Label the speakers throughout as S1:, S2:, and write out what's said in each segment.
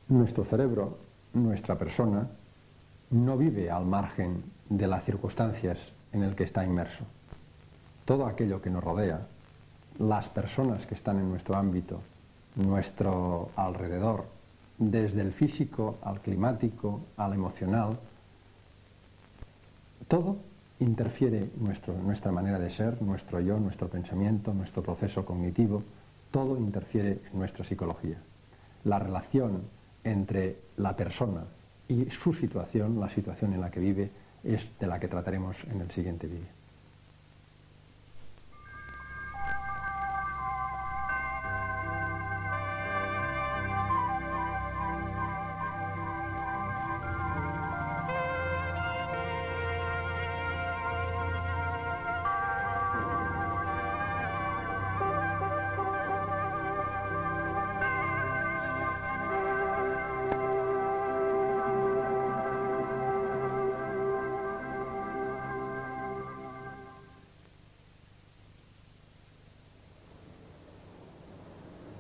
S1: Nuestro cerebro, nuestra persona, no vive al margen de las circunstancias en el que está inmerso. Todo aquello que nos rodea, las personas que están en nuestro ámbito, nuestro alrededor, desde el físico al climático, al emocional, todo interfiere nuestra manera de ser, nuestro yo, nuestro pensamiento, nuestro proceso cognitivo, todo interfiere en nuestra psicología. La relación entre la persona y su situación, la situación en la que vive, es de la que trataremos en el siguiente vídeo.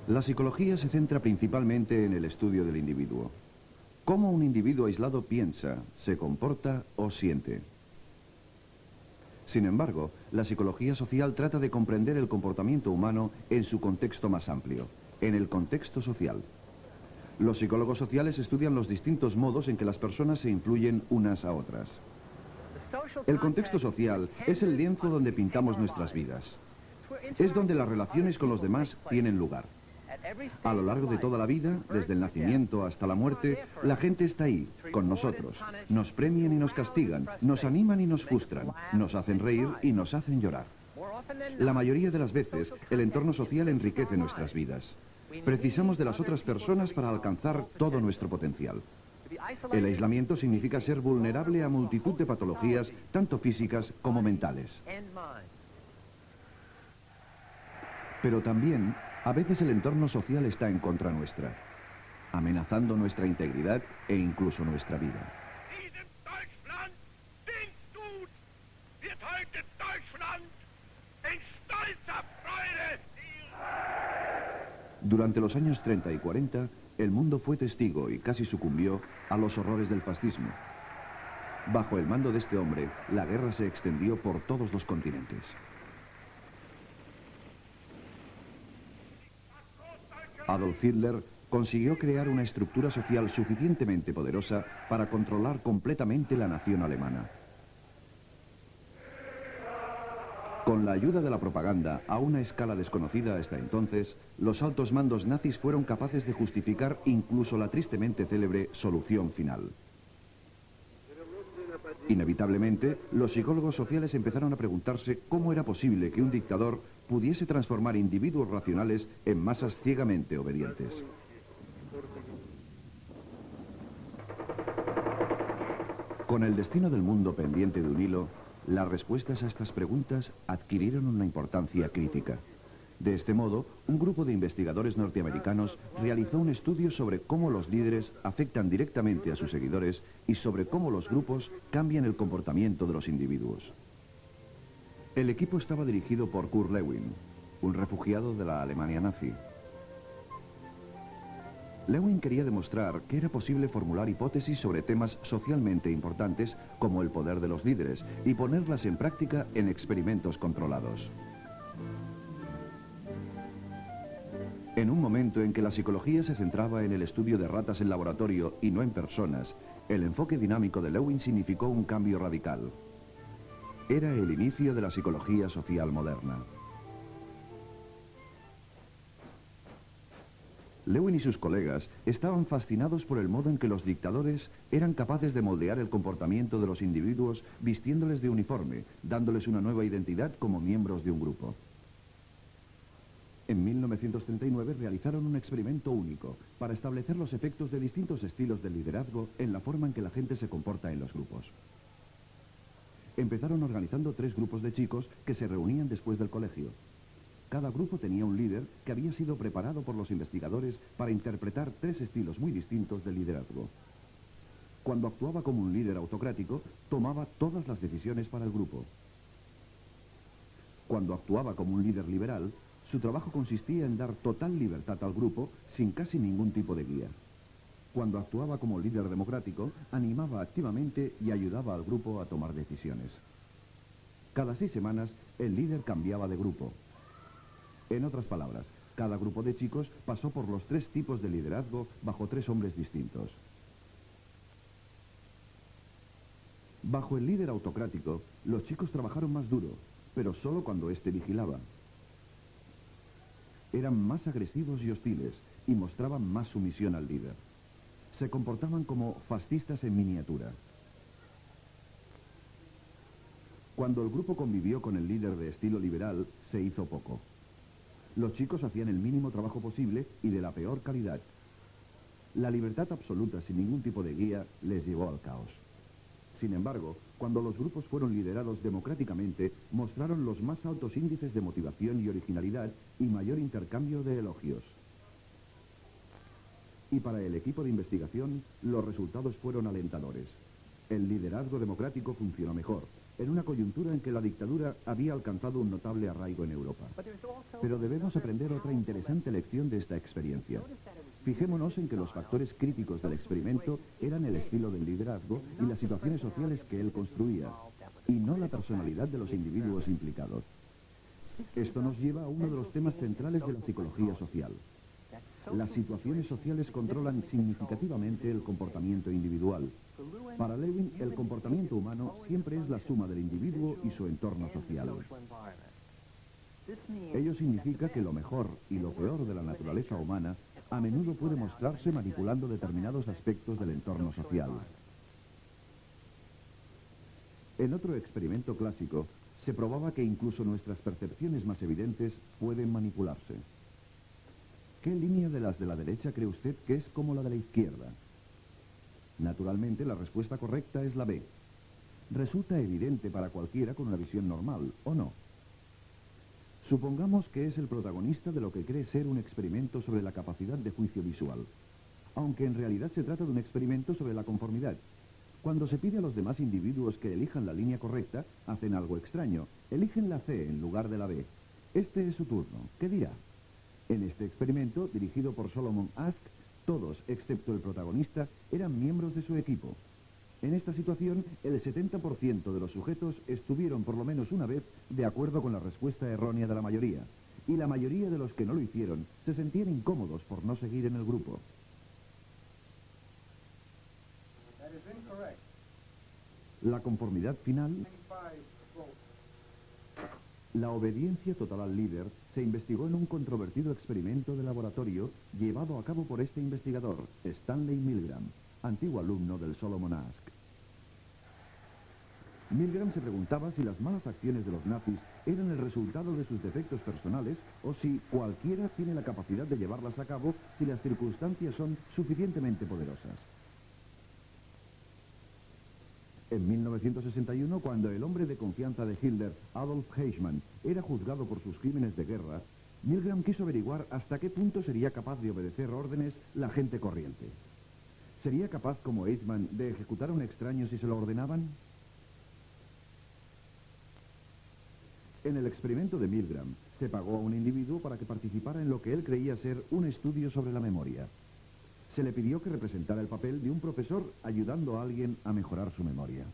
S2: La psicología se centra principalmente en el estudio del individuo. Cómo un individuo aislado piensa, se comporta o siente. Sin embargo, la psicología social trata de comprender el comportamiento humano en su contexto más amplio, en el contexto social. Los psicólogos sociales estudian los distintos modos en que las personas se influyen unas a otras. El contexto social es el lienzo donde pintamos nuestras vidas. Es donde las relaciones con los demás tienen lugar. A lo largo de toda la vida, desde el nacimiento hasta la muerte, la gente está ahí, con nosotros. Nos premian y nos castigan, nos animan y nos frustran, nos hacen reír y nos hacen llorar. La mayoría de las veces, el entorno social enriquece nuestras vidas. Precisamos de las otras personas para alcanzar todo nuestro potencial. El aislamiento significa ser vulnerable a multitud de patologías, tanto físicas como mentales. Pero también, a veces el entorno social está en contra nuestra, amenazando nuestra integridad e incluso nuestra vida. Durante los años 30 y 40, el mundo fue testigo y casi sucumbió a los horrores del fascismo. Bajo el mando de este hombre, la guerra se extendió por todos los continentes. Adolf Hitler consiguió crear una estructura social suficientemente poderosa para controlar completamente la nación alemana. Con la ayuda de la propaganda, a una escala desconocida hasta entonces, los altos mandos nazis fueron capaces de justificar incluso la tristemente célebre solución final. Inevitablemente, los psicólogos sociales empezaron a preguntarse cómo era posible que un dictador pudiese transformar individuos racionales en masas ciegamente obedientes. Con el destino del mundo pendiente de un hilo, las respuestas a estas preguntas adquirieron una importancia crítica. De este modo, un grupo de investigadores norteamericanos realizó un estudio sobre cómo los líderes afectan directamente a sus seguidores y sobre cómo los grupos cambian el comportamiento de los individuos. El equipo estaba dirigido por Kurt Lewin, un refugiado de la Alemania nazi. Lewin quería demostrar que era posible formular hipótesis sobre temas socialmente importantes como el poder de los líderes y ponerlas en práctica en experimentos controlados. En un momento en que la psicología se centraba en el estudio de ratas en laboratorio y no en personas, el enfoque dinámico de Lewin significó un cambio radical. Era el inicio de la psicología social moderna. Lewin y sus colegas estaban fascinados por el modo en que los dictadores eran capaces de moldear el comportamiento de los individuos vistiéndoles de uniforme, dándoles una nueva identidad como miembros de un grupo. En 1939 realizaron un experimento único para establecer los efectos de distintos estilos de liderazgo en la forma en que la gente se comporta en los grupos. Empezaron organizando 3 grupos de chicos que se reunían después del colegio. Cada grupo tenía un líder que había sido preparado por los investigadores para interpretar 3 estilos muy distintos de liderazgo. Cuando actuaba como un líder autocrático, tomaba todas las decisiones para el grupo. Cuando actuaba como un líder liberal, su trabajo consistía en dar total libertad al grupo sin casi ningún tipo de guía. Cuando actuaba como líder democrático, animaba activamente y ayudaba al grupo a tomar decisiones. Cada 6 semanas, el líder cambiaba de grupo. En otras palabras, cada grupo de chicos pasó por los 3 tipos de liderazgo bajo 3 hombres distintos. Bajo el líder autocrático, los chicos trabajaron más duro, pero solo cuando éste vigilaba. Eran más agresivos y hostiles y mostraban más sumisión al líder. Se comportaban como fascistas en miniatura. Cuando el grupo convivió con el líder de estilo liberal, se hizo poco. Los chicos hacían el mínimo trabajo posible y de la peor calidad. La libertad absoluta sin ningún tipo de guía les llevó al caos. Sin embargo, cuando los grupos fueron liderados democráticamente, mostraron los más altos índices de motivación y originalidad y mayor intercambio de elogios. Y para el equipo de investigación, los resultados fueron alentadores. El liderazgo democrático funcionó mejor, en una coyuntura en que la dictadura había alcanzado un notable arraigo en Europa. Pero debemos aprender otra interesante lección de esta experiencia. Fijémonos en que los factores críticos del experimento eran el estilo del liderazgo y las situaciones sociales que él construía, y no la personalidad de los individuos implicados. Esto nos lleva a uno de los temas centrales de la psicología social. Las situaciones sociales controlan significativamente el comportamiento individual. Para Lewin, el comportamiento humano siempre es la suma del individuo y su entorno social. Ello significa que lo mejor y lo peor de la naturaleza humana a menudo puede mostrarse manipulando determinados aspectos del entorno social. En otro experimento clásico, se probaba que incluso nuestras percepciones más evidentes pueden manipularse. ¿Qué línea de las de la derecha cree usted que es como la de la izquierda? Naturalmente, la respuesta correcta es la B. Resulta evidente para cualquiera con una visión normal, ¿o no? Supongamos que es el protagonista de lo que cree ser un experimento sobre la capacidad de juicio visual, aunque en realidad se trata de un experimento sobre la conformidad. Cuando se pide a los demás individuos que elijan la línea correcta, hacen algo extraño. Eligen la C en lugar de la B. Este es su turno. ¿Qué dirá? En este experimento, dirigido por Solomon Asch, todos, excepto el protagonista, eran miembros de su equipo. En esta situación, el 70% de los sujetos estuvieron por lo menos una vez de acuerdo con la respuesta errónea de la mayoría, y la mayoría de los que no lo hicieron se sentían incómodos por no seguir en el grupo. La conformidad final, la obediencia total al líder, se investigó en un controvertido experimento de laboratorio llevado a cabo por este investigador, Stanley Milgram, antiguo alumno del Solomon Asch. Milgram se preguntaba si las malas acciones de los nazis eran el resultado de sus defectos personales o si cualquiera tiene la capacidad de llevarlas a cabo si las circunstancias son suficientemente poderosas. En 1961, cuando el hombre de confianza de Hitler, Adolf Eichmann, era juzgado por sus crímenes de guerra, Milgram quiso averiguar hasta qué punto sería capaz de obedecer órdenes la gente corriente. ¿Sería capaz, como Eichmann, de ejecutar a un extraño si se lo ordenaban? En el experimento de Milgram, se pagó a un individuo para que participara en lo que él creía ser un estudio sobre la memoria. Se le pidió que representara el papel de un profesor ayudando a alguien a mejorar su memoria.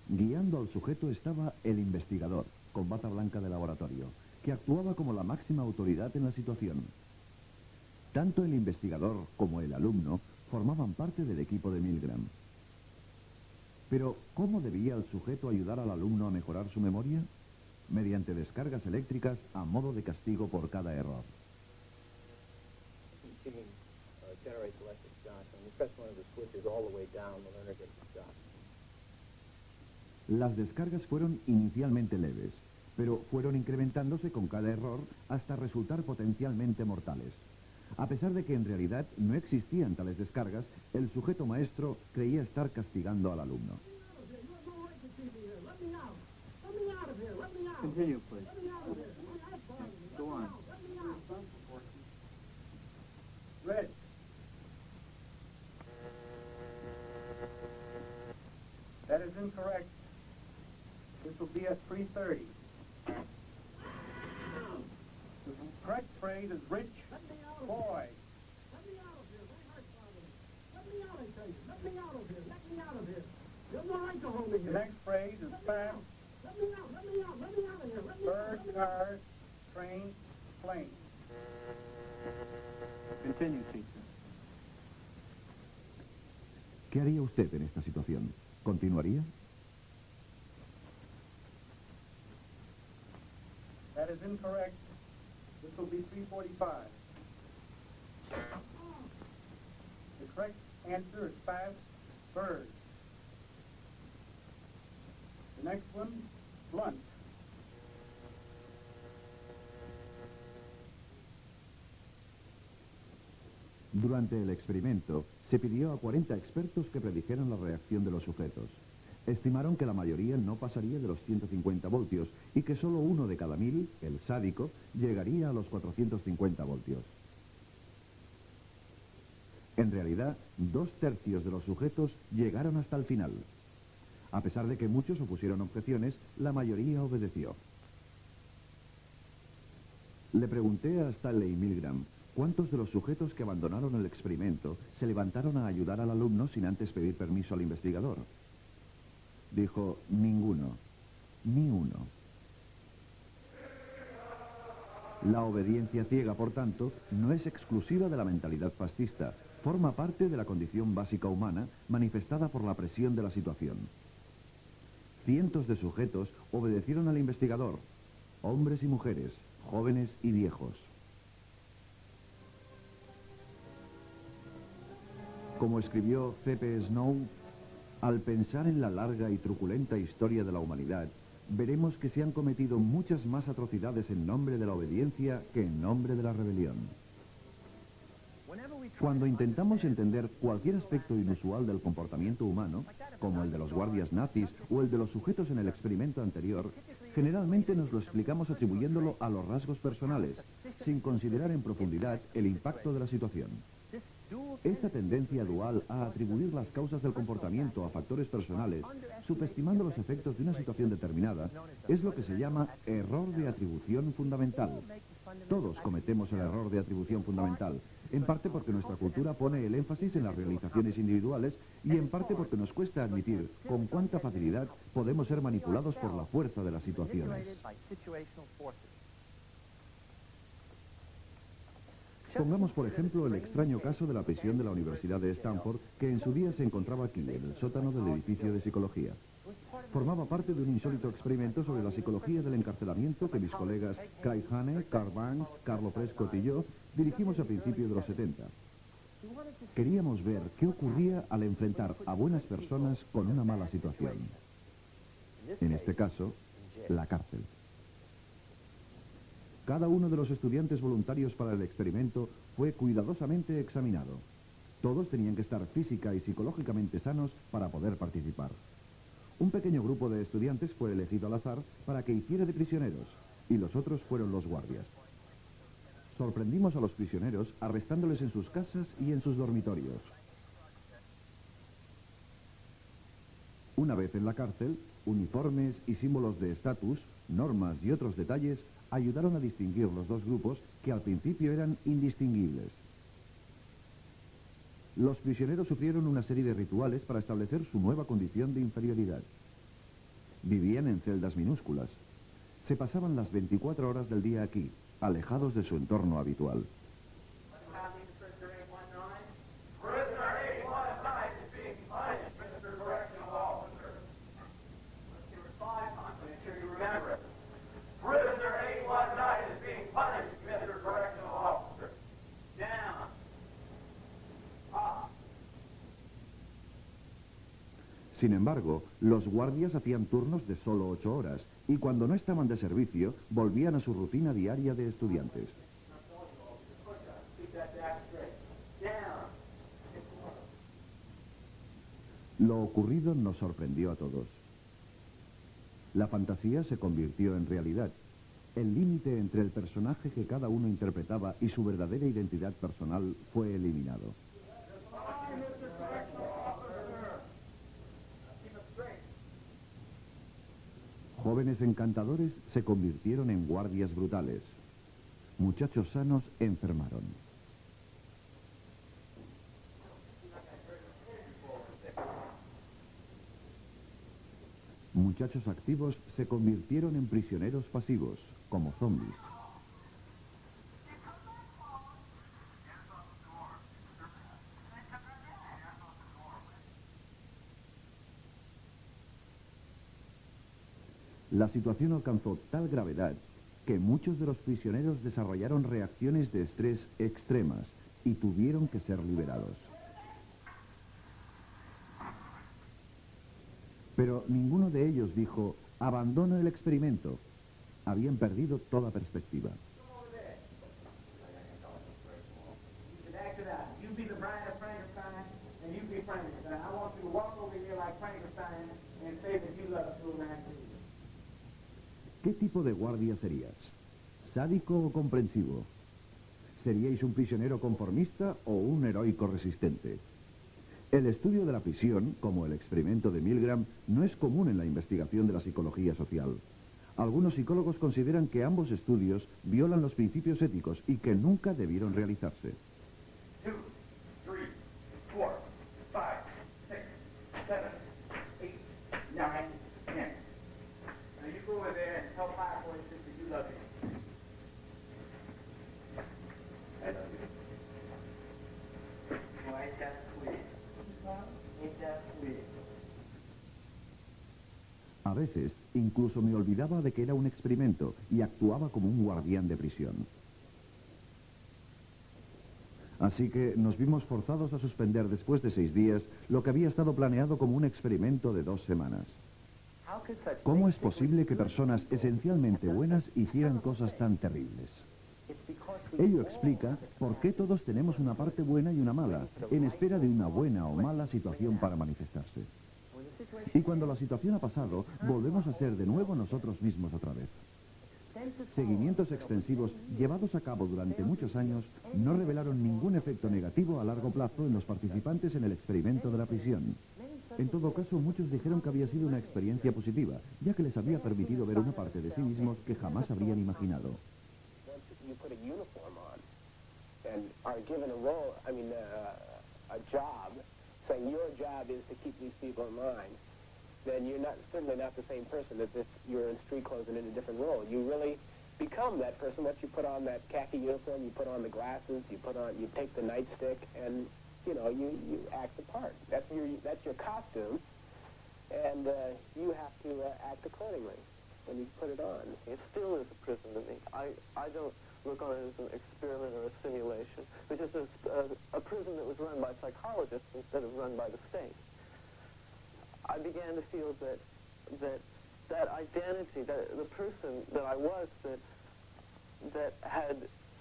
S2: Guiando al sujeto estaba el investigador, con bata blanca de laboratorio, que actuaba como la máxima autoridad en la situación. Tanto el investigador como el alumno formaban parte del equipo de Milgram. Pero, ¿cómo debía el sujeto ayudar al alumno a mejorar su memoria? Mediante descargas eléctricas a modo de castigo por cada error. Las descargas fueron inicialmente leves, pero fueron incrementándose con cada error hasta resultar potencialmente mortales. A pesar de que en realidad no existían tales descargas, el sujeto maestro creía estar castigando al alumno.
S3: Continue, please. Go on. Red. That is incorrect. This will be at 3:30. phrase is rich boy.
S4: Let me out of here. My heart's bothering me. Let me out, I tell you. Let me out of here. Let me out of here. You have no right to hold me
S3: The
S4: here.
S3: next phrase is fast,
S4: Let me out. Let me out. Let me out of here. Let me out.
S3: bird,
S4: Let me out.
S3: car, train, plane. Continue, teacher.
S2: ¿Qué haría usted en esta situación? ¿Continuaría?
S3: That is incorrect. This will be 345. The correct answer is fast, bird. The next one, blunt.
S2: Durante el experimento, se pidió a 40 expertos que predijeran la reacción de los sujetos. Estimaron que la mayoría no pasaría de los 150 voltios y que solo uno de cada 1000, el sádico, llegaría a los 450 voltios. En realidad, 2/3 de los sujetos llegaron hasta el final. A pesar de que muchos opusieron objeciones, la mayoría obedeció. Le pregunté a Stanley Milgram cuántos de los sujetos que abandonaron el experimento se levantaron a ayudar al alumno sin antes pedir permiso al investigador. Dijo, ninguno, ni uno. La obediencia ciega, por tanto, no es exclusiva de la mentalidad fascista, forma parte de la condición básica humana manifestada por la presión de la situación. Cientos de sujetos obedecieron al investigador, hombres y mujeres, jóvenes y viejos. Como escribió C.P. Snow, al pensar en la larga y truculenta historia de la humanidad, veremos que se han cometido muchas más atrocidades en nombre de la obediencia que en nombre de la rebelión. Cuando intentamos entender cualquier aspecto inusual del comportamiento humano, como el de los guardias nazis o el de los sujetos en el experimento anterior, generalmente nos lo explicamos atribuyéndolo a los rasgos personales, sin considerar en profundidad el impacto de la situación. Esta tendencia dual a atribuir las causas del comportamiento a factores personales, subestimando los efectos de una situación determinada, es lo que se llama error de atribución fundamental. Todos cometemos el error de atribución fundamental, en parte porque nuestra cultura pone el énfasis en las realizaciones individuales y en parte porque nos cuesta admitir con cuánta facilidad podemos ser manipulados por la fuerza de las situaciones. Pongamos, por ejemplo, el extraño caso de la prisión de la Universidad de Stanford, que en su día se encontraba aquí, en el sótano del edificio de psicología. Formaba parte de un insólito experimento sobre la psicología del encarcelamiento que mis colegas Craig Hane, Carl Banks, Carlo Prescott y yo dirigimos a principios de los 70. Queríamos ver qué ocurría al enfrentar a buenas personas con una mala situación. En este caso, la cárcel. Cada uno de los estudiantes voluntarios para el experimento fue cuidadosamente examinado. Todos tenían que estar física y psicológicamente sanos para poder participar. Un pequeño grupo de estudiantes fue elegido al azar para que hiciera de prisioneros, y los otros fueron los guardias. Sorprendimos a los prisioneros arrestándoles en sus casas y en sus dormitorios. Una vez en la cárcel, uniformes y símbolos de estatus, normas y otros detalles ayudaron a distinguir los dos grupos que al principio eran indistinguibles. Los prisioneros sufrieron una serie de rituales para establecer su nueva condición de inferioridad. Vivían en celdas minúsculas. Se pasaban las 24 horas del día aquí, alejados de su entorno habitual. Sin embargo, los guardias hacían turnos de solo 8 horas y cuando no estaban de servicio, volvían a su rutina diaria de estudiantes. Lo ocurrido nos sorprendió a todos. La fantasía se convirtió en realidad. El límite entre el personaje que cada uno interpretaba y su verdadera identidad personal fue eliminado. Jóvenes encantadores se convirtieron en guardias brutales. Muchachos sanos enfermaron. Muchachos activos se convirtieron en prisioneros pasivos, como zombies. La situación alcanzó tal gravedad que muchos de los prisioneros desarrollaron reacciones de estrés extremas y tuvieron que ser liberados. Pero ninguno de ellos dijo, abandono el experimento. Habían perdido toda perspectiva. ¿Qué tipo de guardia serías? ¿Sádico o comprensivo? ¿Seríais un prisionero conformista o un heroico resistente? El estudio de la prisión, como el experimento de Milgram, no es común en la investigación de la psicología social. Algunos psicólogos consideran que ambos estudios violan los principios éticos y que nunca debieron realizarse.
S3: 2, 3, 4, 5, 6, 7, 8, 9, 10. Now you go over there and tell Fireboy Sister you love him. I love you. Why is that sweet? Ain't that sweet?
S2: A veces, incluso me olvidaba de que era un experimento y actuaba como un guardián de prisión. Así que nos vimos forzados a suspender después de 6 días lo que había estado planeado como un experimento de 2 semanas. ¿Cómo es posible que personas esencialmente buenas hicieran cosas tan terribles? Ello explica por qué todos tenemos una parte buena y una mala, en espera de una buena o mala situación para manifestarse. Y cuando la situación ha pasado, volvemos a ser de nuevo nosotros mismos otra vez. Seguimientos extensivos llevados a cabo durante muchos años no revelaron ningún efecto negativo a largo plazo en los participantes en el experimento de la prisión. En todo caso, muchos dijeron que había sido una experiencia positiva, ya que les había permitido ver una parte de sí mismos que jamás habrían imaginado.
S5: Then you're certainly not the same person as if you're in street clothes and in a different role. You really become that person. Once you put on that khaki uniform, you put on the glasses, you take the nightstick, and you act the part. That's your costume, and you have to act accordingly when you put it on. It still is a prison to me. I don't look on it as an experiment or a simulation. It's just a prison that was run by psychologists instead of run by the state. I began to feel that identity, that the person that I was, that had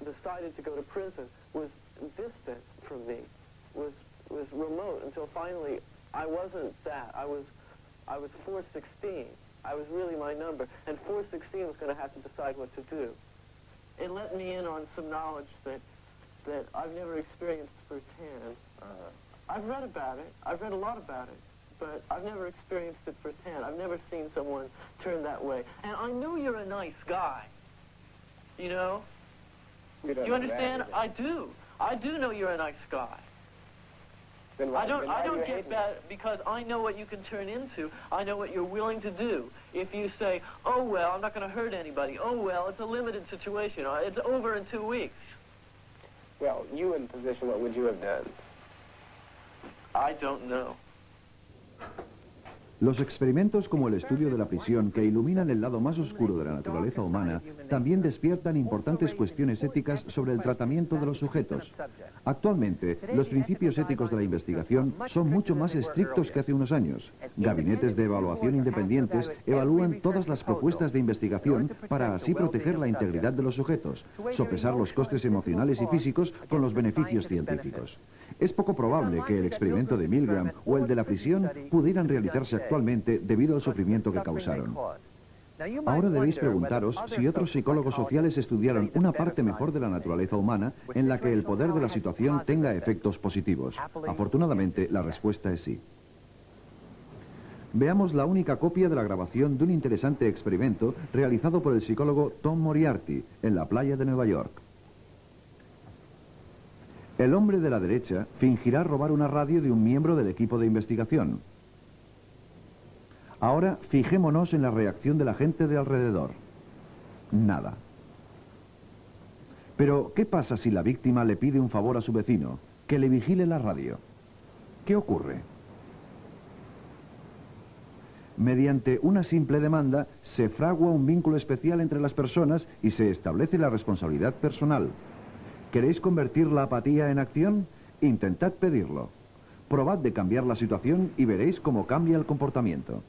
S5: decided to go to prison, was distant from me, was remote, until finally I wasn't that. I was 416. I was really my number, and 416 was going to have to decide what to do. It let me in on some knowledge that I've never experienced firsthand. I've read about it. I've read a lot about it. But I've never experienced it firsthand. I've never seen someone turn that way. And I know you're a nice guy. You know? You understand? I do. I do know you're a nice guy. I don't get bad because I know what you can turn into. I know what you're willing to do. If you say, oh, well, I'm not going to hurt anybody. Oh, well, it's a limited situation. It's over in 2 weeks. Well, you in position, what would you have done?
S3: I don't know.
S2: Los experimentos como el estudio de la prisión, que iluminan el lado más oscuro de la naturaleza humana, también despiertan importantes cuestiones éticas sobre el tratamiento de los sujetos. Actualmente, los principios éticos de la investigación son mucho más estrictos que hace unos años. Gabinetes de evaluación independientes evalúan todas las propuestas de investigación para así proteger la integridad de los sujetos, sopesar los costes emocionales y físicos con los beneficios científicos. Es poco probable que el experimento de Milgram o el de la prisión pudieran realizarse actualmente debido al sufrimiento que causaron. Ahora debéis preguntaros si otros psicólogos sociales estudiaron una parte mejor de la naturaleza humana en la que el poder de la situación tenga efectos positivos. Afortunadamente, la respuesta es sí. Veamos la única copia de la grabación de un interesante experimento realizado por el psicólogo Tom Moriarty en la playa de Nueva York. El hombre de la derecha fingirá robar una radio de un miembro del equipo de investigación. Ahora fijémonos en la reacción de la gente de alrededor. Nada. Pero, ¿qué pasa si la víctima le pide un favor a su vecino? Que le vigile la radio. ¿Qué ocurre? Mediante una simple demanda, se fragua un vínculo especial entre las personas y se establece la responsabilidad personal. ¿Queréis convertir la apatía en acción? Intentad pedirlo. Probad de cambiar la situación y veréis cómo cambia el comportamiento.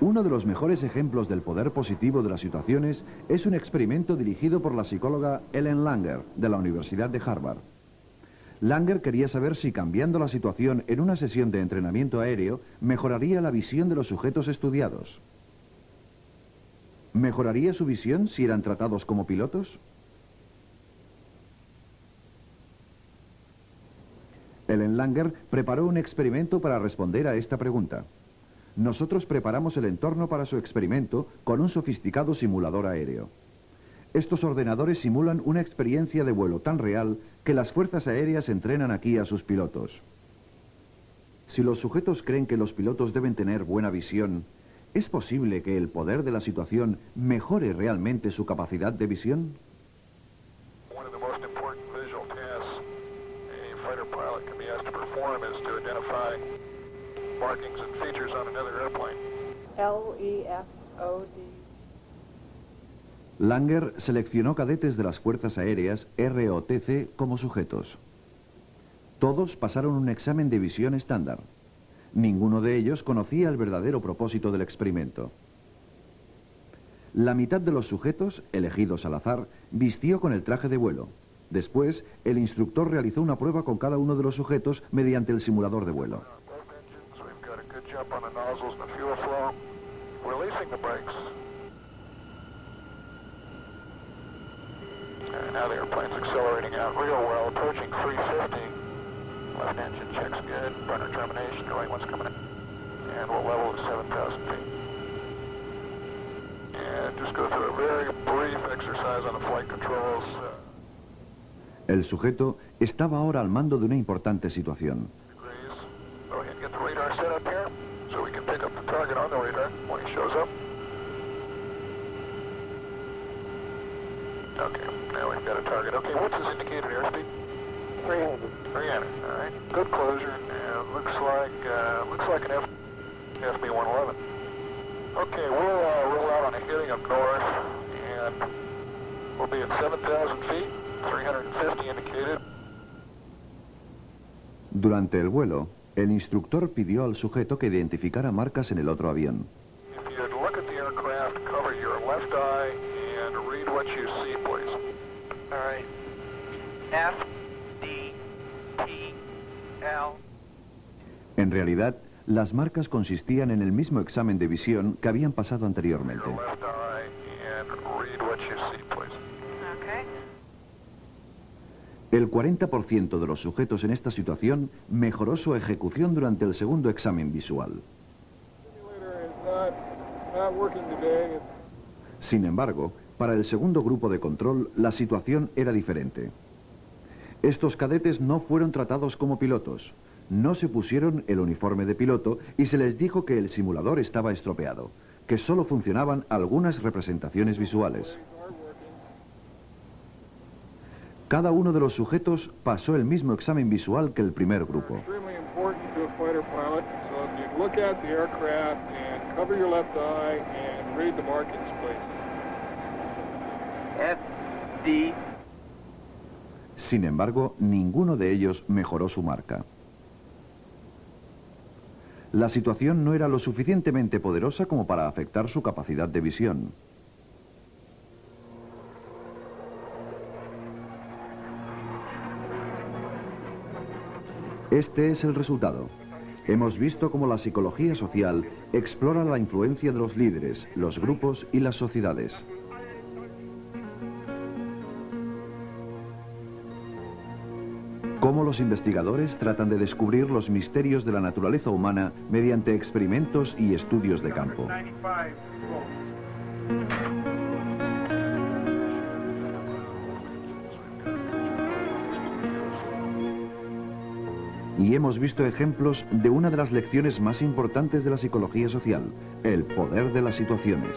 S2: Uno de los mejores ejemplos del poder positivo de las situaciones es un experimento dirigido por la psicóloga Ellen Langer, de la Universidad de Harvard. Langer quería saber si cambiando la situación en una sesión de entrenamiento aéreo mejoraría la visión de los sujetos estudiados. ¿Mejoraría su visión si eran tratados como pilotos? Ellen Langer preparó un experimento para responder a esta pregunta. Nosotros preparamos el entorno para su experimento con un sofisticado simulador aéreo. Estos ordenadores simulan una experiencia de vuelo tan real que las fuerzas aéreas entrenan aquí a sus pilotos. Si los sujetos creen que los pilotos deben tener buena visión, ¿es posible que el poder de la situación mejore realmente su capacidad de visión?
S6: One of the most important visual tasks a fighter pilot can be asked to perform is to identify markings and features on another airplane.
S7: LEFOD.
S2: Langer seleccionó cadetes de las Fuerzas Aéreas ROTC como sujetos. Todos pasaron un examen de visión estándar. Ninguno de ellos conocía el verdadero propósito del experimento. La mitad de los sujetos, elegidos al azar, vistió con el traje de vuelo. Después, el instructor realizó una prueba con cada uno de los sujetos mediante el simulador de vuelo.
S6: Jump on the nozzles and the fuel flow, releasing the brakes. And now the airplane's accelerating out real well, approaching 350. Left engine checks good, burner termination, the right one's coming in. And we'll level to 7,000 feet. And just go through a very brief exercise on the flight controls.
S2: El sujeto estaba ahora al mando de una importante situación.
S6: Go ahead and get the radar set up here so we can pick up the target on the radar when he shows up. Okay, now we've got a target. Okay, what's his indicated airspeed? 300. 300, all right. Good closure. Looks like an FB-111. Okay, we'll roll out on a heading of north, and we'll be at 7,000 feet, 350 indicated.
S2: Durante el vuelo, el instructor pidió al sujeto que identificara marcas en el otro avión.
S6: If you'd look at the aircraft, cover your left eye and read what you see, please. All right. F, D, T, L.
S2: En realidad, las marcas consistían en el mismo examen de visión que habían pasado anteriormente.
S6: Your left eye and read what you see, please.
S7: Okay.
S2: El 40% de los sujetos en esta situación mejoró su ejecución durante el segundo examen visual. Sin embargo, para el segundo grupo de control, la situación era diferente. Estos cadetes no fueron tratados como pilotos, no se pusieron el uniforme de piloto y se les dijo que el simulador estaba estropeado, que solo funcionaban algunas representaciones visuales. Cada uno de los sujetos pasó el mismo examen visual que el primer grupo. Sin embargo, ninguno de ellos mejoró su marca. La situación no era lo suficientemente poderosa como para afectar su capacidad de visión. Este es el resultado. Hemos visto cómo la psicología social explora la influencia de los líderes, los grupos y las sociedades. Cómo los investigadores tratan de descubrir los misterios de la naturaleza humana mediante experimentos y estudios de campo. Y hemos visto ejemplos de una de las lecciones más importantes de la psicología social, el poder de las situaciones.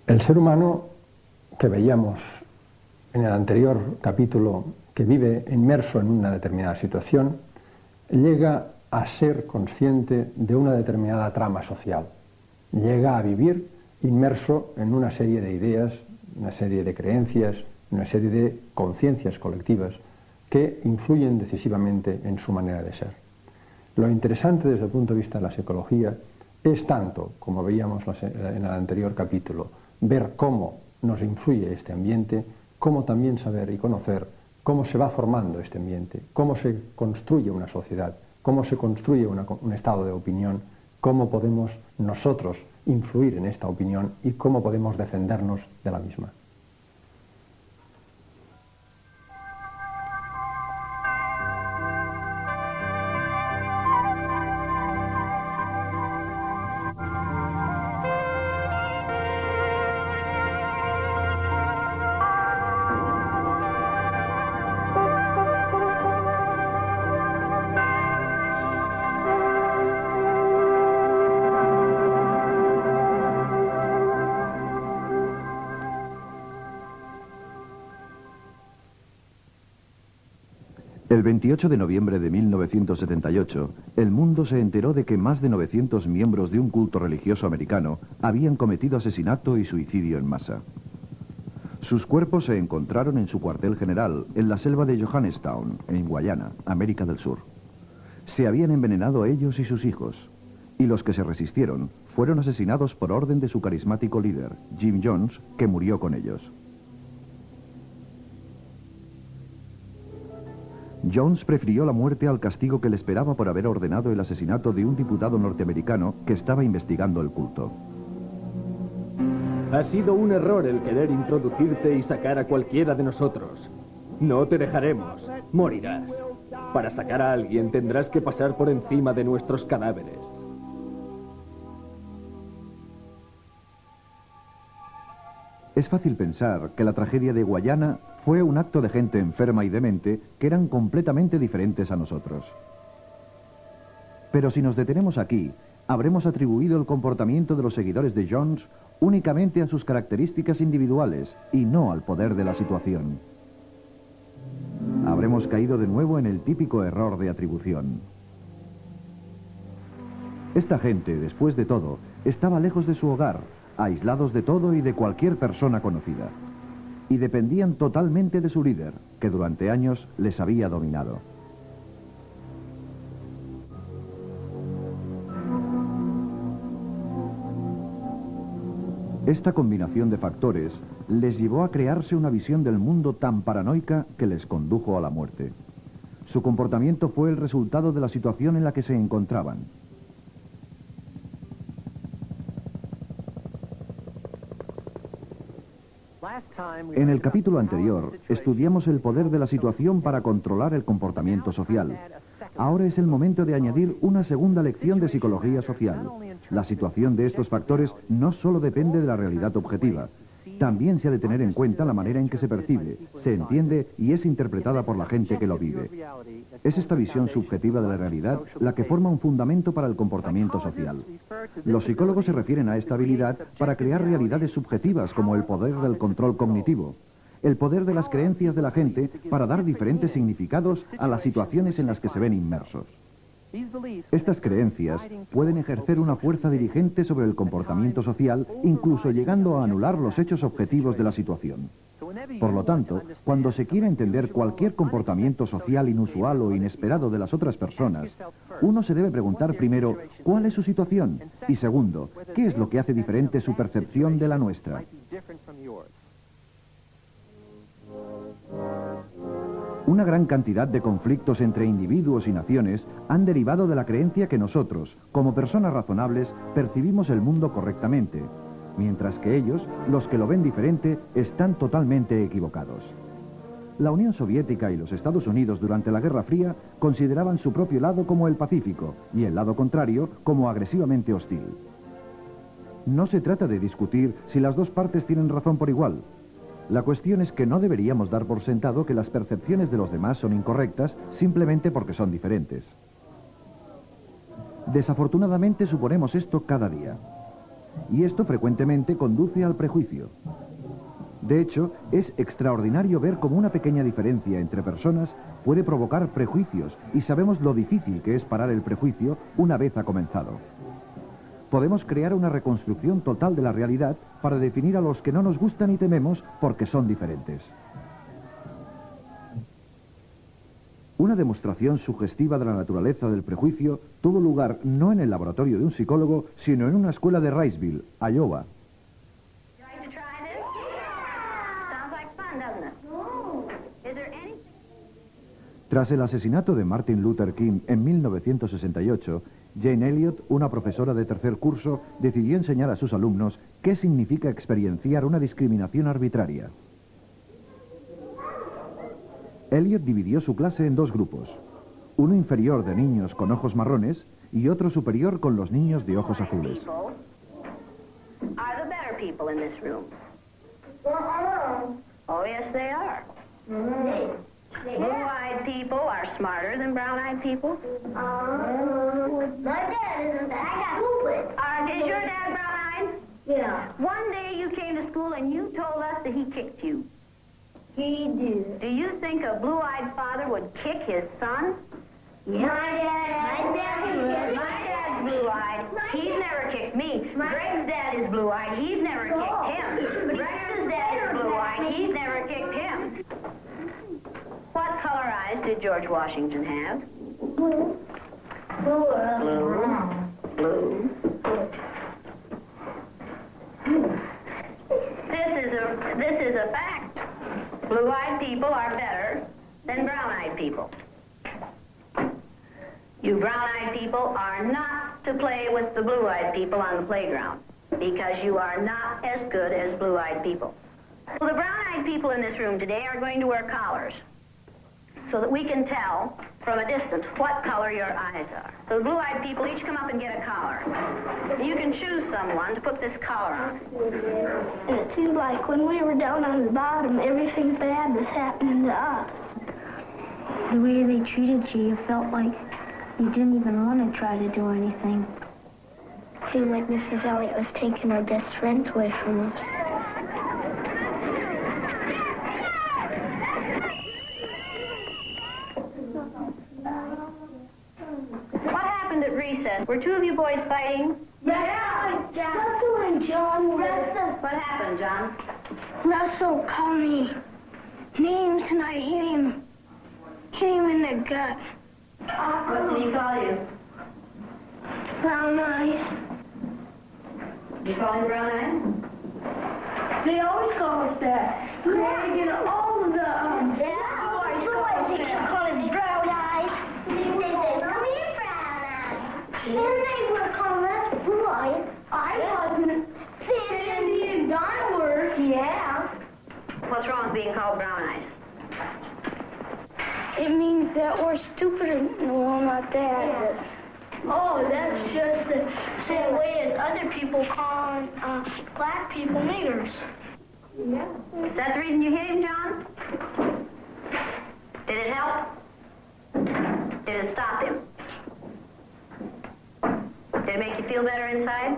S1: El ser humano que veíamos en el anterior capítulo, que vive inmerso en una determinada situación, llega a ser consciente de una determinada trama social. Llega a vivir inmerso en una serie de ideas, una serie de creencias, una serie de conciencias colectivas que influyen decisivamente en su manera de ser. Lo interesante desde el punto de vista de la psicología es tanto, como veíamos en el anterior capítulo, ver cómo nos influye este ambiente, como también saber y conocer cómo se va formando este ambiente, cómo se construye una sociedad, cómo se construye un estado de opinión, cómo podemos nosotros influir en esta opinión y cómo podemos defendernos de la misma.
S2: El 28 de noviembre de 1978, el mundo se enteró de que más de 900 miembros de un culto religioso americano habían cometido asesinato y suicidio en masa. Sus cuerpos se encontraron en su cuartel general, en la selva de Johannestown, en Guayana, América del Sur. Se habían envenenado ellos y sus hijos, y los que se resistieron fueron asesinados por orden de su carismático líder, Jim Jones, que murió con ellos. Jones prefirió la muerte al castigo que le esperaba por haber ordenado el asesinato de un diputado norteamericano que estaba investigando el culto.
S7: Ha sido un error el querer introducirte y sacar a cualquiera de nosotros. No te dejaremos. Morirás. Para sacar a alguien tendrás que pasar por encima de nuestros cadáveres.
S2: Es fácil pensar que la tragedia de Guayana fue un acto de gente enferma y demente que eran completamente diferentes a nosotros. Pero si nos detenemos aquí, habremos atribuido el comportamiento de los seguidores de Jones únicamente a sus características individuales y no al poder de la situación. Habremos caído de nuevo en el típico error de atribución. Esta gente, después de todo, estaba lejos de su hogar, aislados de todo y de cualquier persona conocida, y dependían totalmente de su líder, que durante años les había dominado. Esta combinación de factores les llevó a crearse una visión del mundo tan paranoica que les condujo a la muerte. Su comportamiento fue el resultado de la situación en la que se encontraban. En el capítulo anterior, estudiamos el poder de la situación para controlar el comportamiento social. ahora es el momento de añadir una segunda lección de psicología social. La situación de estos factores no solo depende de la realidad objetiva. También se ha de tener en cuenta la manera en que se percibe, se entiende y es interpretada por la gente que lo vive. Es esta visión subjetiva de la realidad la que forma un fundamento para el comportamiento social. Los psicólogos se refieren a esta habilidad para crear realidades subjetivas como el poder del control cognitivo, el poder de las creencias de la gente para dar diferentes significados a las situaciones en las que se ven inmersos. Estas creencias pueden ejercer una fuerza dirigente sobre el comportamiento social, incluso llegando a anular los hechos objetivos de la situación. Por lo tanto, cuando se quiere entender cualquier comportamiento social inusual o inesperado de las otras personas, uno se debe preguntar primero, ¿cuál es su situación? Y segundo, ¿qué es lo que hace diferente su percepción de la nuestra? Una gran cantidad de conflictos entre individuos y naciones han derivado de la creencia que nosotros, como personas razonables, percibimos el mundo correctamente, mientras que ellos, los que lo ven diferente, están totalmente equivocados. La Unión Soviética y los Estados Unidos durante la Guerra Fría consideraban su propio lado como el pacífico y el lado contrario como agresivamente hostil. No se trata de discutir si las dos partes tienen razón por igual. La cuestión es que no deberíamos dar por sentado que las percepciones de los demás son incorrectas simplemente porque son diferentes. Desafortunadamente suponemos esto cada día. Y esto frecuentemente conduce al prejuicio. De hecho, es extraordinario ver cómo una pequeña diferencia entre personas puede provocar prejuicios y sabemos lo difícil que es parar el prejuicio una vez ha comenzado. Podemos crear una reconstrucción total de la realidad para definir a los que no nos gustan y tememos porque son diferentes. Una demostración sugestiva de la naturaleza del prejuicio tuvo lugar no en el laboratorio de un psicólogo, sino en una escuela de Riceville, Iowa. Tras el asesinato de Martin Luther King en 1968, Jane Elliott, una profesora de tercer curso, decidió enseñar a sus alumnos qué significa experienciar una discriminación arbitraria. Elliott dividió su clase en dos grupos, uno inferior de niños con ojos marrones y otro superior con los niños de ojos azules.
S8: Oh, yes, they are. Blue-eyed people are smarter than brown-eyed people.
S9: My dad isn't. I got stupid.
S8: Is your dad brown-eyed?
S9: Yeah.
S8: One day you came to school and you told us that he kicked you.
S9: He did.
S8: Do you think a blue-eyed father would kick his son?
S9: Yeah. My
S8: dad's blue-eyed. He's never kicked me. Greg's dad is blue-eyed. He's never kicked him. Greg's dad is blue-eyed. He's never kicked him. What color eyes did George Washington have?
S9: Blue.
S8: Blue. This is a fact. Blue-eyed people are better than brown-eyed people. You brown-eyed people are not to play with the blue-eyed people on the playground because you are not as good as blue-eyed people. Well, the brown-eyed people in this room today are going to wear collars so that we can tell from a distance what color your eyes are. So the blue-eyed people each come up and get a collar. You can choose someone to put this collar on.
S9: And it seemed like when we were down on the bottom, everything bad was happening to us.
S10: The way they treated you, you felt like you didn't even want to try to do anything.
S9: It seemed like Mrs. Elliott was taking our best friends away from us.
S8: What happened at recess? Were two of you boys fighting?
S9: Yeah, Russell and John were.
S8: What happened, John?
S9: Russell called me names and I hit him in the gut.
S8: What did he call you?
S9: Brown eyes.
S8: Did you call him brown eyes?
S9: They always call us that. Yeah. They get all of the boys call us brown eyes. They say, come here, brown eyes. And they were calling us blue eyes. I wasn't. Sandy and Don were. Yeah.
S8: What's wrong with being called brown eyes?
S9: It means that we're stupider. Well, not that. Oh, that's just the same way as other people call black people niggers.
S8: Yeah. Is that the reason you hit him, John? Did it help? Did it stop him? Did it make you feel better inside?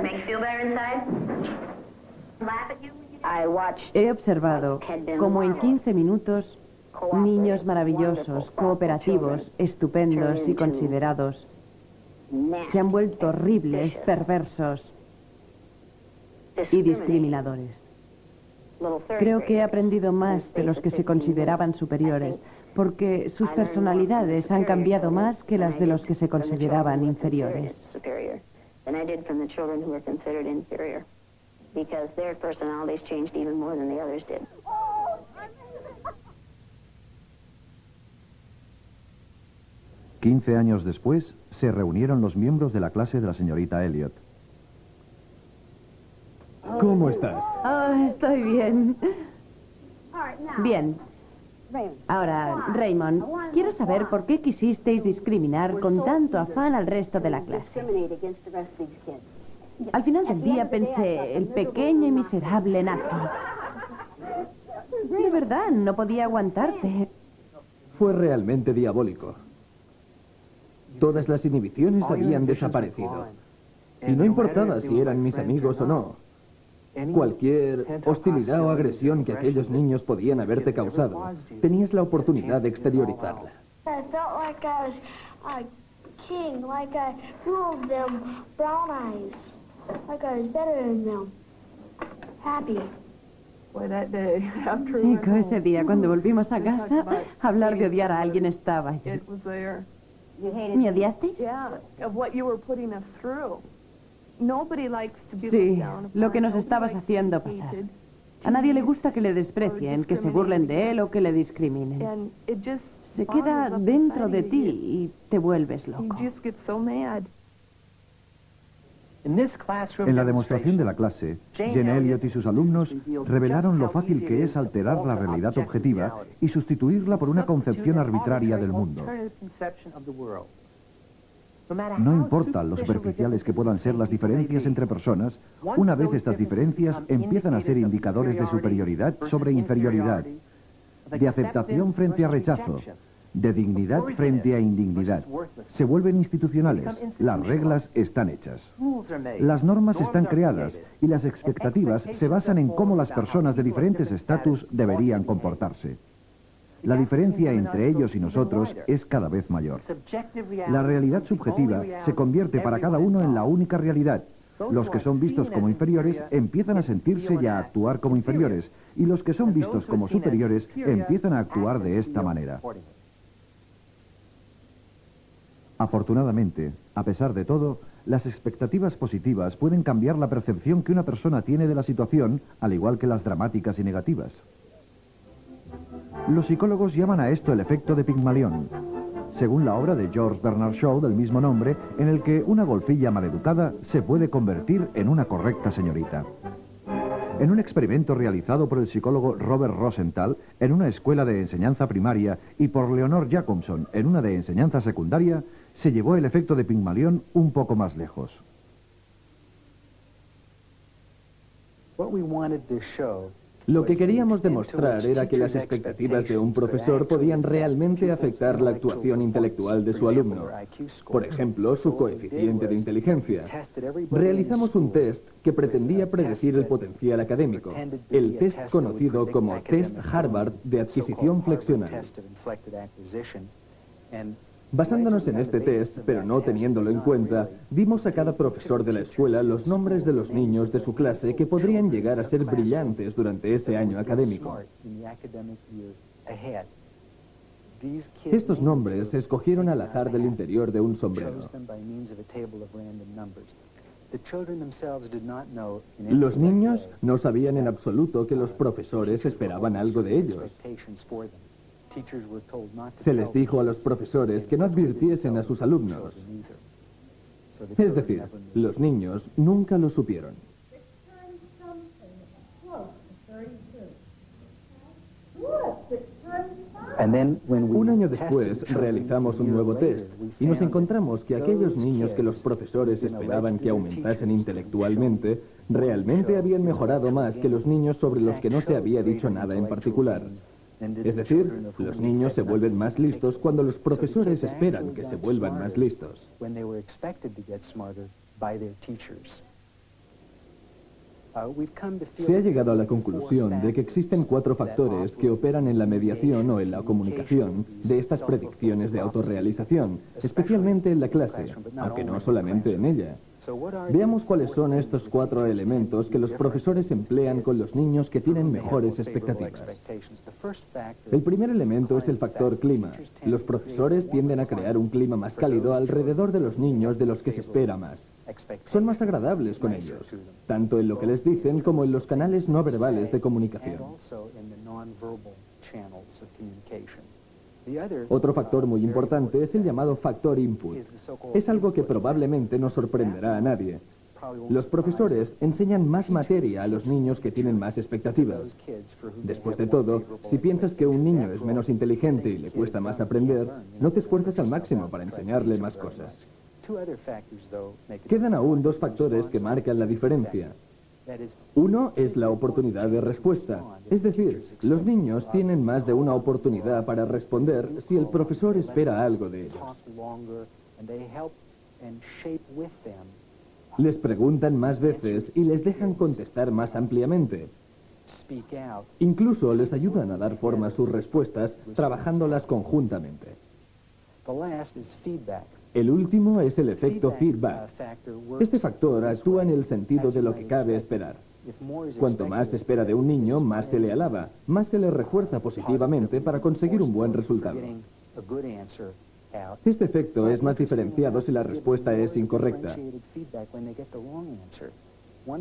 S8: Make you feel better inside? Laugh at you?
S11: He observado como en 15 minutos niños maravillosos, cooperativos, estupendos y considerados se han vuelto horribles, perversos y discriminadores. Creo que he aprendido más de los que se consideraban superiores, porque sus personalidades han cambiado más que las de los que se consideraban inferiores.
S8: Because their personalities changed even more than the others did.
S2: «15 años después, se reunieron los miembros de la clase de la señorita Elliot.
S7: ¿Cómo estás?
S11: Estoy bien. Bien. Ahora, Raymond, quiero saber por qué quisisteis discriminar con tanto afán al resto de la clase. Al final del día pensé, el pequeño y miserable nazi. De verdad, no podía aguantarte.
S7: Fue realmente diabólico. Todas las inhibiciones habían desaparecido. Y no importaba si eran mis amigos o no. Cualquier hostilidad o agresión que aquellos niños podían haberte causado, tenías la oportunidad de exteriorizarla.
S9: I felt like I was a king, like I ruled them brown eyes, like I was better than them. Happy.
S11: Chico, ese día cuando volvimos a casa, hablar de odiar a alguien estaba allí. ¿Me odiaste? Sí, lo que nos estabas haciendo pasar. A nadie le gusta que le desprecien, que se burlen de él o que le discriminen. Se queda dentro de ti y te vuelves loco.
S2: En la demostración de la clase, Jane Elliot y sus alumnos revelaron lo fácil que es alterar la realidad objetiva y sustituirla por una concepción arbitraria del mundo. No importan lo superficiales que puedan ser las diferencias entre personas, una vez estas diferencias empiezan a ser indicadores de superioridad sobre inferioridad, de aceptación frente a rechazo, de dignidad frente a indignidad. Se vuelven institucionales, las reglas están hechas. Las normas están creadas y las expectativas se basan en cómo las personas de diferentes estatus deberían comportarse. La diferencia entre ellos y nosotros es cada vez mayor. La realidad subjetiva se convierte para cada uno en la única realidad. Los que son vistos como inferiores empiezan a sentirse y a actuar como inferiores, y los que son vistos como superiores empiezan a actuar de esta manera. Afortunadamente, a pesar de todo, las expectativas positivas pueden cambiar la percepción que una persona tiene de la situación, al igual que las dramáticas y negativas. Los psicólogos llaman a esto el efecto de Pigmalión, según la obra de George Bernard Shaw del mismo nombre, en el que una golfilla maleducada se puede convertir en una correcta señorita. En un experimento realizado por el psicólogo Robert Rosenthal en una escuela de enseñanza primaria y por Leonor Jacobson en una de enseñanza secundaria, se llevó el efecto de Pigmalión un poco más lejos.
S7: Lo que queríamos demostrar era que las expectativas de un profesor podían realmente afectar la actuación intelectual de su alumno. Por ejemplo, su coeficiente de inteligencia. Realizamos un test que pretendía predecir el potencial académico, el test conocido como Test Harvard de adquisición flexional. Basándonos en este test, pero no teniéndolo en cuenta, dimos a cada profesor de la escuela los nombres de los niños de su clase que podrían llegar a ser brillantes durante ese año académico. Estos nombres se escogieron al azar del interior de un sombrero. Los niños no sabían en absoluto que los profesores esperaban algo de ellos. Se les dijo a los profesores que no advirtiesen a sus alumnos. Es decir, los niños nunca lo supieron. Un año después realizamos un nuevo test y nos encontramos que aquellos niños que los profesores esperaban que aumentasen intelectualmente realmente habían mejorado más que los niños sobre los que no se había dicho nada en particular. Es decir, los niños se vuelven más listos cuando los profesores esperan que se vuelvan más listos. Se ha llegado a la conclusión de que existen 4 factores que operan en la mediación o en la comunicación de estas predicciones de autorrealización, especialmente en la clase, aunque no solamente en ella. Veamos cuáles son estos 4 elementos que los profesores emplean con los niños que tienen mejores expectativas. El primer elemento es el factor clima. Los profesores tienden a crear un clima más cálido alrededor de los niños de los que se espera más. Son más agradables con ellos, tanto en lo que les dicen como en los canales no verbales de comunicación. Otro factor muy importante es el llamado factor input. Es algo que probablemente no sorprenderá a nadie. Los profesores enseñan más materia a los niños que tienen más expectativas. Después de todo, si piensas que un niño es menos inteligente y le cuesta más aprender, no te esfuerzas al máximo para enseñarle más cosas. Quedan aún 2 factores que marcan la diferencia. Uno es la oportunidad de respuesta, es decir, los niños tienen más de una oportunidad para responder si el profesor espera algo de ellos. Les preguntan más veces y les dejan contestar más ampliamente. Incluso les ayudan a dar forma a sus respuestas trabajándolas conjuntamente. El último es el efecto feedback. Este factor actúa en el sentido de lo que cabe esperar. Cuanto más se espera de un niño, más se le alaba, más se le refuerza positivamente para conseguir un buen resultado. Este efecto es más diferenciado si la respuesta es incorrecta.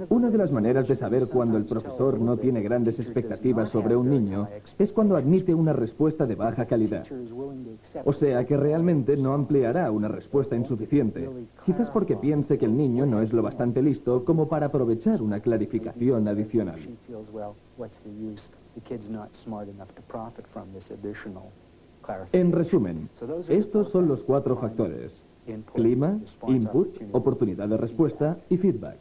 S7: Una de las maneras de saber cuando el profesor no tiene grandes expectativas sobre un niño es cuando admite una respuesta de baja calidad. O sea que realmente no ampliará una respuesta insuficiente, quizás porque piense que el niño no es lo bastante listo como para aprovechar una clarificación adicional. En resumen, estos son los 4 factores: clima, input, oportunidad de respuesta y feedback.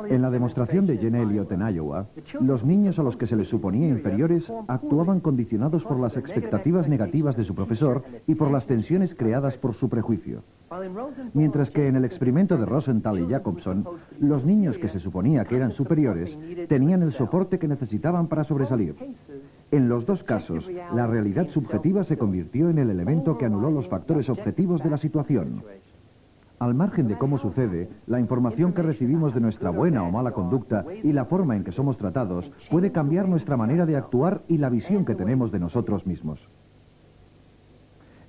S2: En la demostración de Jane Elliott en Iowa, los niños a los que se les suponía inferiores actuaban condicionados por las expectativas negativas de su profesor y por las tensiones creadas por su prejuicio. Mientras que en el experimento de Rosenthal y Jacobson, los niños que se suponía que eran superiores tenían el soporte que necesitaban para sobresalir. En los 2 casos, la realidad subjetiva se convirtió en el elemento que anuló los factores objetivos de la situación. Al margen de cómo sucede, la información que recibimos de nuestra buena o mala conducta y la forma en que somos tratados puede cambiar nuestra manera de actuar y la visión que tenemos de nosotros mismos.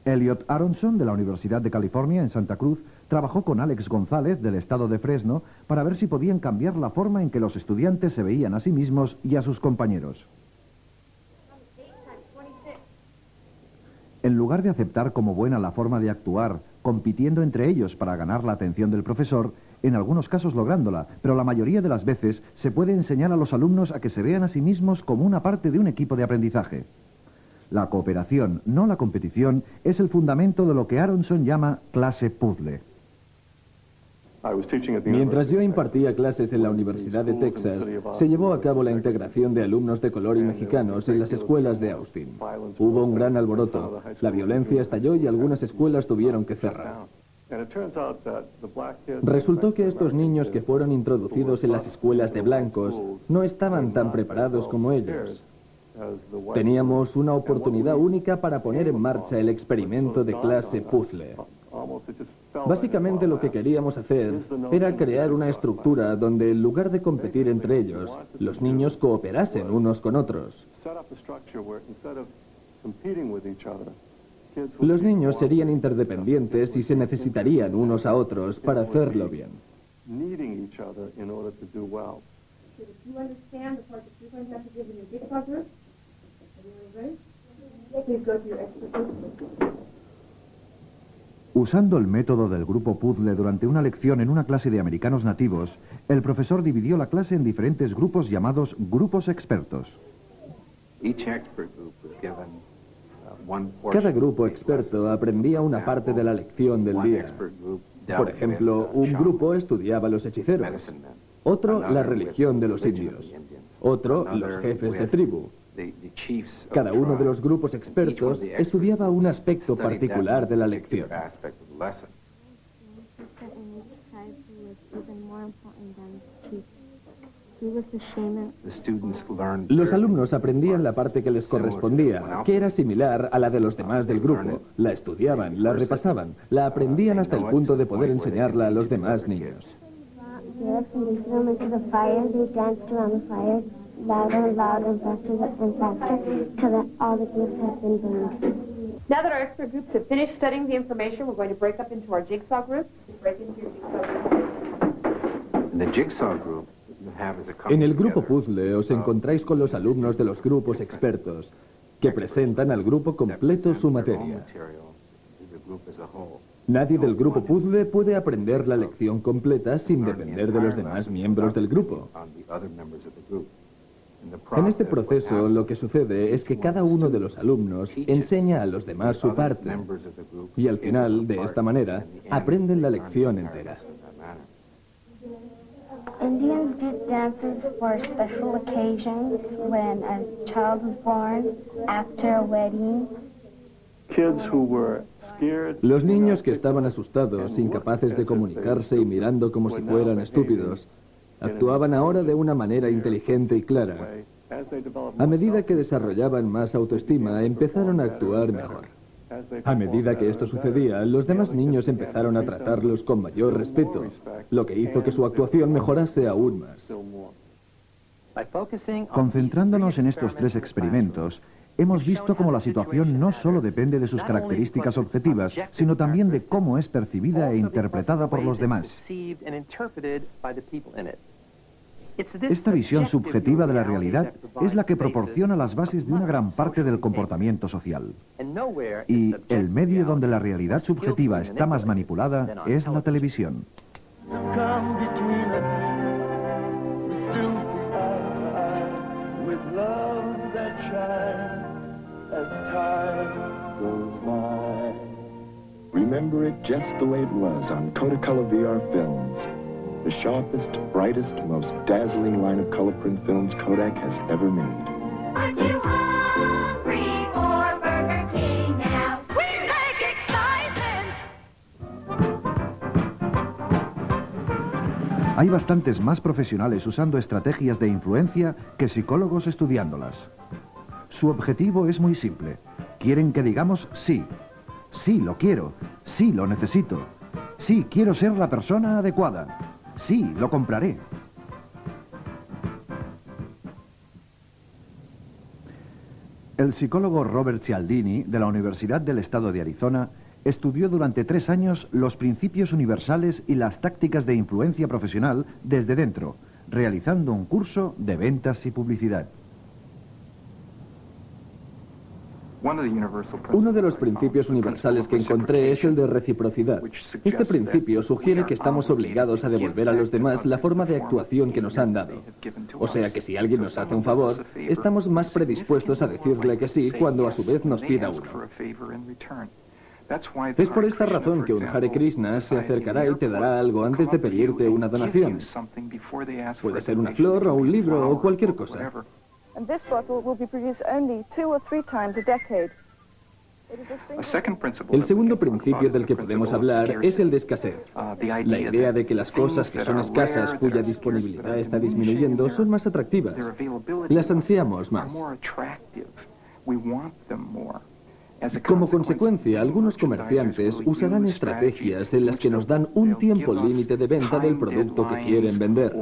S2: Elliot Aronson, de la Universidad de California en Santa Cruz, trabajó con Alex González, del estado de Fresno, para ver si podían cambiar la forma en que los estudiantes se veían a sí mismos y a sus compañeros. En lugar de aceptar como buena la forma de actuar, compitiendo entre ellos para ganar la atención del profesor, en algunos casos lográndola, pero la mayoría de las veces se puede enseñar a los alumnos a que se vean a sí mismos como una parte de un equipo de aprendizaje. La cooperación, no la competición, es el fundamento de lo que Aronson llama clase puzzle.
S7: Mientras yo impartía clases en la Universidad de Texas, se llevó a cabo la integración de alumnos de color y mexicanos en las escuelas de Austin. Hubo un gran alboroto, la violencia estalló y algunas escuelas tuvieron que cerrar. Resultó que estos niños que fueron introducidos en las escuelas de blancos no estaban tan preparados como ellos. Teníamos una oportunidad única para poner en marcha el experimento de clase puzzle. Básicamente lo que queríamos hacer era crear una estructura donde en lugar de competir entre ellos, los niños cooperasen unos con otros. Los niños serían interdependientes y se necesitarían unos a otros para hacerlo bien.
S2: Usando el método del grupo puzzle durante una lección en una clase de americanos nativos, el profesor dividió la clase en diferentes grupos llamados grupos expertos.
S7: Cada grupo experto aprendía una parte de la lección del día. Por ejemplo, un grupo estudiaba los hechiceros, otro la religión de los indios, otro los jefes de tribu. Cada uno de los grupos expertos estudiaba un aspecto particular de la lección. Los alumnos aprendían la parte que les correspondía, que era similar a la de los demás del grupo. La estudiaban, la repasaban, la aprendían hasta el punto de poder enseñarla a los demás niños.
S12: Now that our expert groups have finished studying the information, we're going to break up into our jigsaw groups. Break into your jigsaw group.
S7: En el grupo puzzle os encontráis con los alumnos de los grupos expertos, que presentan al grupo completo su materia. Nadie del grupo puzzle puede aprender la lección completa sin depender de los demás miembros del grupo. En este proceso lo que sucede es que cada uno de los alumnos enseña a los demás su parte, y al final, de esta manera, aprenden la lección entera.
S10: Indians did dances for special occasions, when a child was born, after a wedding.
S7: Los niños que estaban asustados, incapaces de comunicarse y mirando como si fueran estúpidos, actuaban ahora de una manera inteligente y clara. A medida que desarrollaban más autoestima, empezaron a actuar mejor. A medida que esto sucedía, los demás niños empezaron a tratarlos con mayor respeto, lo que hizo que su actuación mejorase aún más.
S2: Concentrándonos en estos tres experimentos, hemos visto cómo la situación no solo depende de sus características objetivas, sino también de cómo es percibida e interpretada por los demás. Esta visión subjetiva de la realidad es la que proporciona las bases de una gran parte del comportamiento social. Y el medio donde la realidad subjetiva está más manipulada es la televisión.
S13: Remember it just the way it was on Kodacolor VR films. The sharpest, brightest, most dazzling line of color print films Kodak has ever made.
S9: Aren't you hungry for Burger King now? We make excitement!
S2: Hay bastantes más profesionales usando estrategias de influencia que psicólogos estudiándolas. Su objetivo es muy simple. Quieren que digamos sí. Sí, lo quiero. Sí, lo necesito. Sí, quiero ser la persona adecuada. Sí, lo compraré. El psicólogo Robert Cialdini, de la Universidad del Estado de Arizona, estudió durante 3 años los principios universales y las tácticas de influencia profesional desde dentro, realizando un curso de ventas y publicidad.
S7: Uno de los principios universales que encontré es el de reciprocidad. Este principio sugiere que estamos obligados a devolver a los demás la forma de actuación que nos han dado. O sea que si alguien nos hace un favor, estamos más predispuestos a decirle que sí cuando a su vez nos pida uno. Es por esta razón que un Hare Krishna se acercará y te dará algo antes de pedirte una donación. Puede ser una flor o un libro o cualquier cosa.
S14: And this bottle will be produced only 2 or 3 times a decade.
S7: El segundo principio del que podemos hablar es el de escasez. La idea de que las cosas que son escasas, cuya disponibilidad está disminuyendo, son más atractivas. Las ansiamos más. Como consecuencia, algunos comerciantes usarán estrategias en las que nos dan un tiempo límite de venta del producto que quieren vender.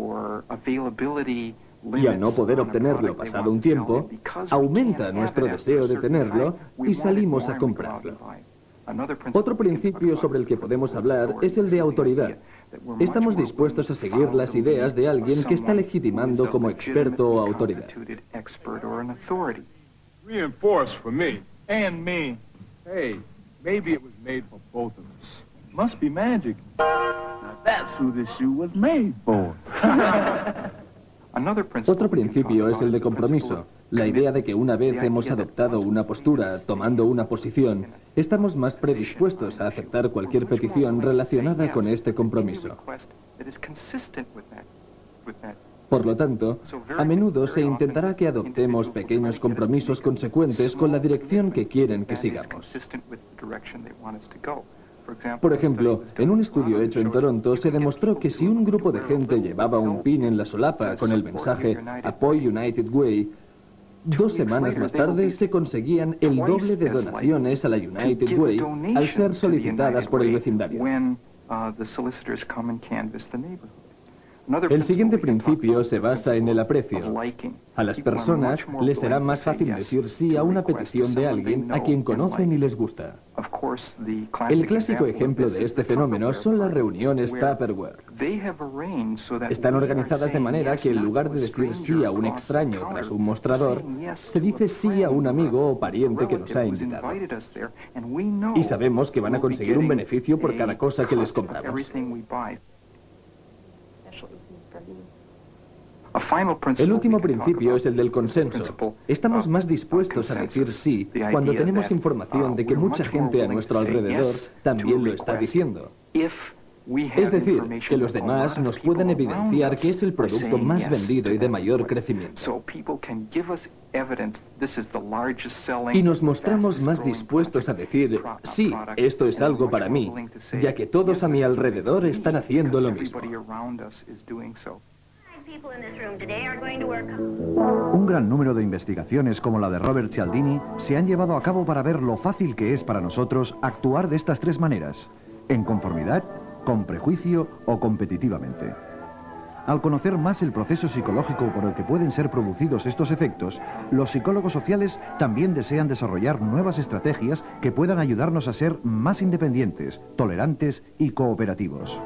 S7: Y al no poder obtenerlo pasado un tiempo, aumenta nuestro deseo de tenerlo y salimos a comprarlo. Otro principio sobre el que podemos hablar es el de autoridad. Estamos dispuestos a seguir las ideas de alguien que está legitimando como experto o autoridad.
S15: Reinforced for me and me. Hey, maybe it was made for both of us. Must be magic. Now that's who this shoe was made for.
S7: Otro principio es el de compromiso. La idea de que una vez hemos adoptado una postura, tomando una posición, estamos más predispuestos a aceptar cualquier petición relacionada con este compromiso. Por lo tanto, a menudo se intentará que adoptemos pequeños compromisos consecuentes con la dirección que quieren que sigamos. Por ejemplo, en un estudio hecho en Toronto se demostró que si un grupo de gente llevaba un pin en la solapa con el mensaje Apoy United Way, 2 semanas más tarde se conseguían el doble de donaciones a la United Way al ser solicitadas por el vecindario. El siguiente principio se basa en el aprecio. A las personas les será más fácil decir sí a una petición de alguien a quien conocen y les gusta. El clásico ejemplo de este fenómeno son las reuniones Tupperware. Están organizadas de manera que en lugar de decir sí a un extraño tras un mostrador, se dice sí a un amigo o pariente que nos ha invitado. Y sabemos que van a conseguir un beneficio por cada cosa que les compramos. El último principio es el del consenso. Estamos más dispuestos a decir sí cuando tenemos información de que mucha gente a nuestro alrededor también lo está diciendo. Es decir, que los demás nos pueden evidenciar que es el producto más vendido y de mayor crecimiento. Y nos mostramos más dispuestos a decir, sí, esto es algo para mí, ya que todos a mi alrededor están haciendo lo mismo.
S2: Un gran número de investigaciones como la de Robert Cialdini se han llevado a cabo para ver lo fácil que es para nosotros actuar de estas 3 maneras: en conformidad, con prejuicio o competitivamente. Al conocer más el proceso psicológico por el que pueden ser producidos estos efectos, los psicólogos sociales también desean desarrollar nuevas estrategias que puedan ayudarnos a ser más independientes, tolerantes y cooperativos.